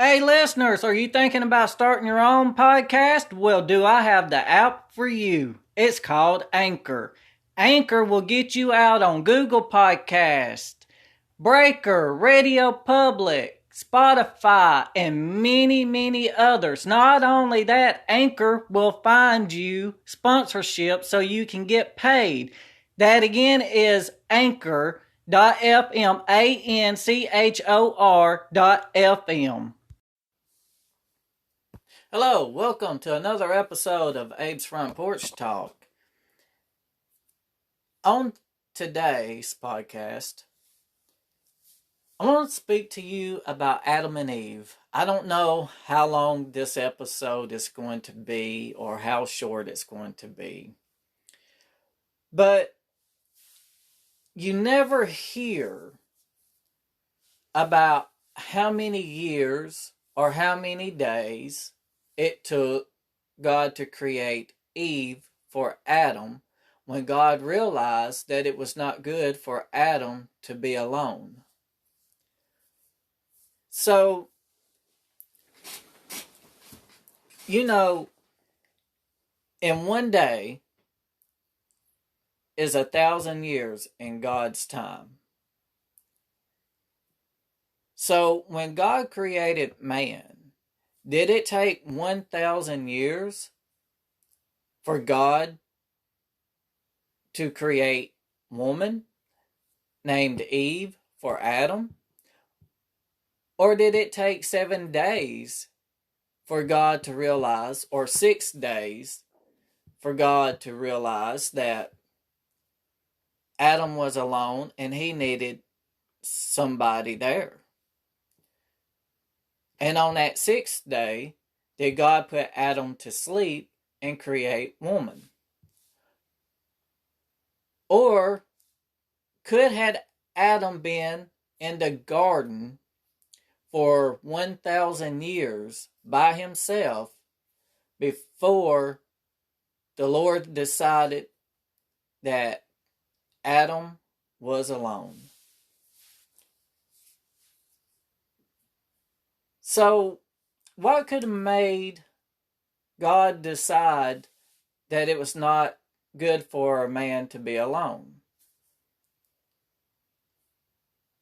Hey, listeners, are you thinking about starting your own podcast? Well, do I have the app for you? It's called Anchor. Anchor will get you out on Google Podcast, Breaker, Radio Public, Spotify, and many, many others. Not only that, Anchor will find you sponsorship so you can get paid. That again is Anchor.fm, Anchor.fm. Hello, welcome to another episode of Abe's Front Porch Talk. On today's podcast, I want to speak to you about Adam and Eve. I don't know how long this episode is going to be or how short it's going to be. But you never hear about how many years or how many days it took God to create Eve for Adam when God realized that it was not good for Adam to be alone. So, in one day is 1,000 years in God's time. So, when God created man, did it take 1,000 years for God to create woman named Eve for Adam? Or did it take 7 days for God to realize, or 6 days for God to realize that Adam was alone and he needed somebody there? And on that 6th day, did God put Adam to sleep and create woman? Or had Adam been in the garden for 1,000 years by himself before the Lord decided that Adam was alone? So, what could have made God decide that it was not good for a man to be alone?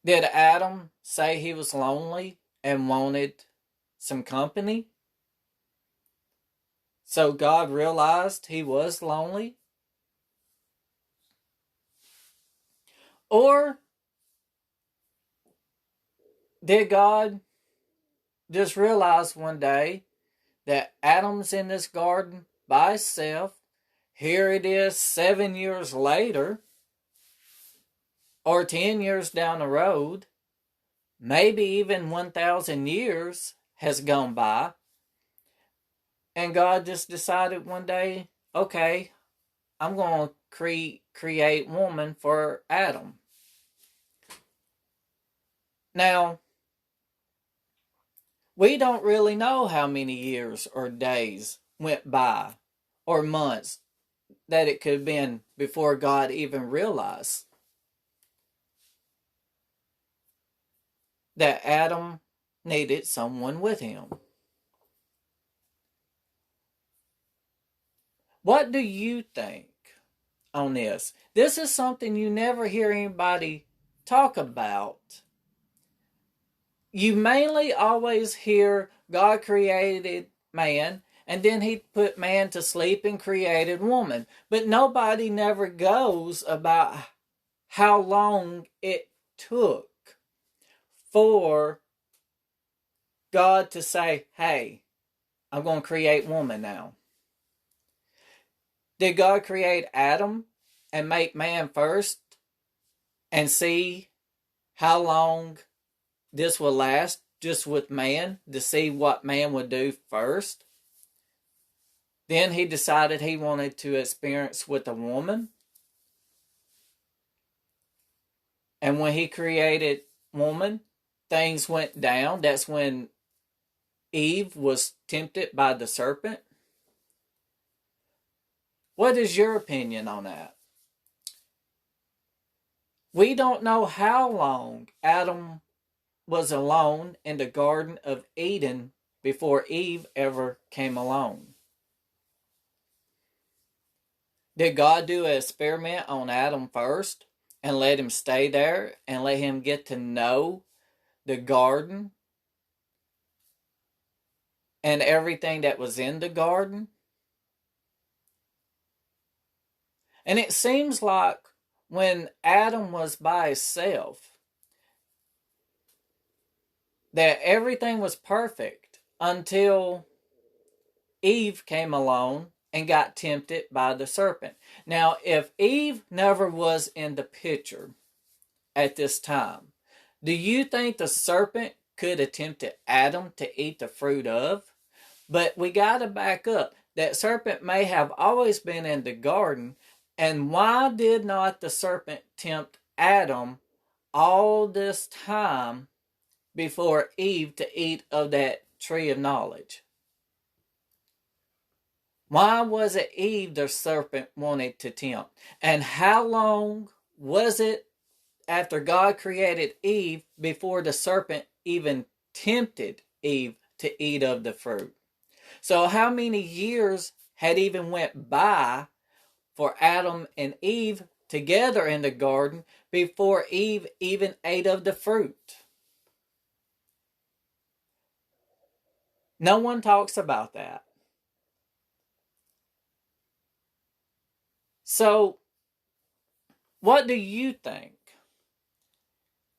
Did Adam say he was lonely and wanted some company? So God realized he was lonely? Or did God just realize one day that Adam's in this garden by himself? Here it is 7 years later, or 10 years down the road, maybe even 1,000 years has gone by, and God just decided one day, okay, I'm going to create woman for Adam. Now, we don't really know how many years or days went by, or months, that it could have been before God even realized that Adam needed someone with him. What do you think on this? This is something you never hear anybody talk about. You mainly always hear God created man, and then he put man to sleep and created woman. But nobody never goes about how long it took for God to say, hey, I'm going to create woman now. Did God create Adam and make man first and see how long this will last just with man, to see what man would do first? Then he decided he wanted to experience with a woman. And when he created woman, things went down. That's when Eve was tempted by the serpent. What is your opinion on that? We don't know how long Adam was alone in the Garden of Eden before Eve ever came along? Did God do an experiment on Adam first and let him stay there and let him get to know the garden and everything that was in the garden? And it seems like when Adam was by himself, that everything was perfect until Eve came along and got tempted by the serpent. Now, if Eve never was in the picture at this time, do you think the serpent could have tempted Adam to eat the fruit of? But we got to back up. That serpent may have always been in the garden. And why did not the serpent tempt Adam all this time before Eve to eat of that tree of knowledge? Why was it Eve the serpent wanted to tempt? And how long was it after God created Eve before the serpent even tempted Eve to eat of the fruit? So how many years had even went by for Adam and Eve together in the garden before Eve even ate of the fruit? No one talks about that. So, what do you think?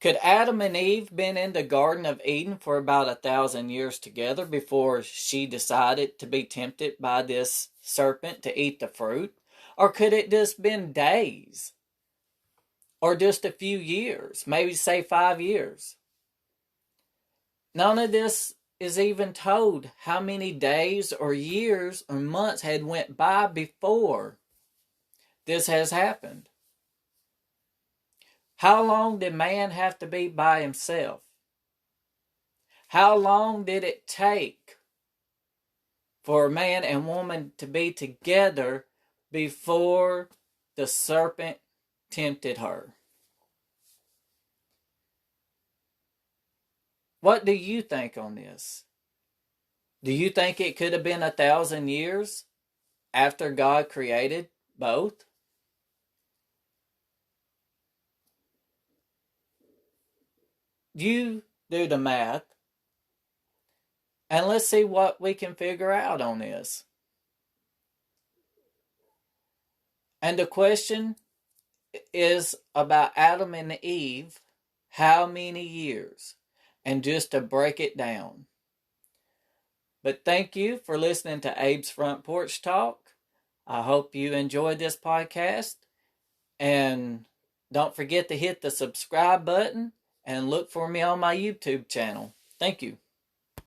Could Adam and Eve been in the Garden of Eden for about 1,000 years together before she decided to be tempted by this serpent to eat the fruit? Or could it just been days? Or just a few years? Maybe say 5 years? None of this is even told how many days or years or months had went by before this has happened. How long did man have to be by himself? How long did it take for man and woman to be together before the serpent tempted her? What do you think on this? Do you think it could have been 1,000 years after God created both? You do the math, and let's see what we can figure out on this. And the question is about Adam and Eve, how many years? And just to break it down. But thank you for listening to Abe's Front Porch Talk. I hope you enjoyed this podcast. And don't forget to hit the subscribe button and look for me on my YouTube channel. Thank you.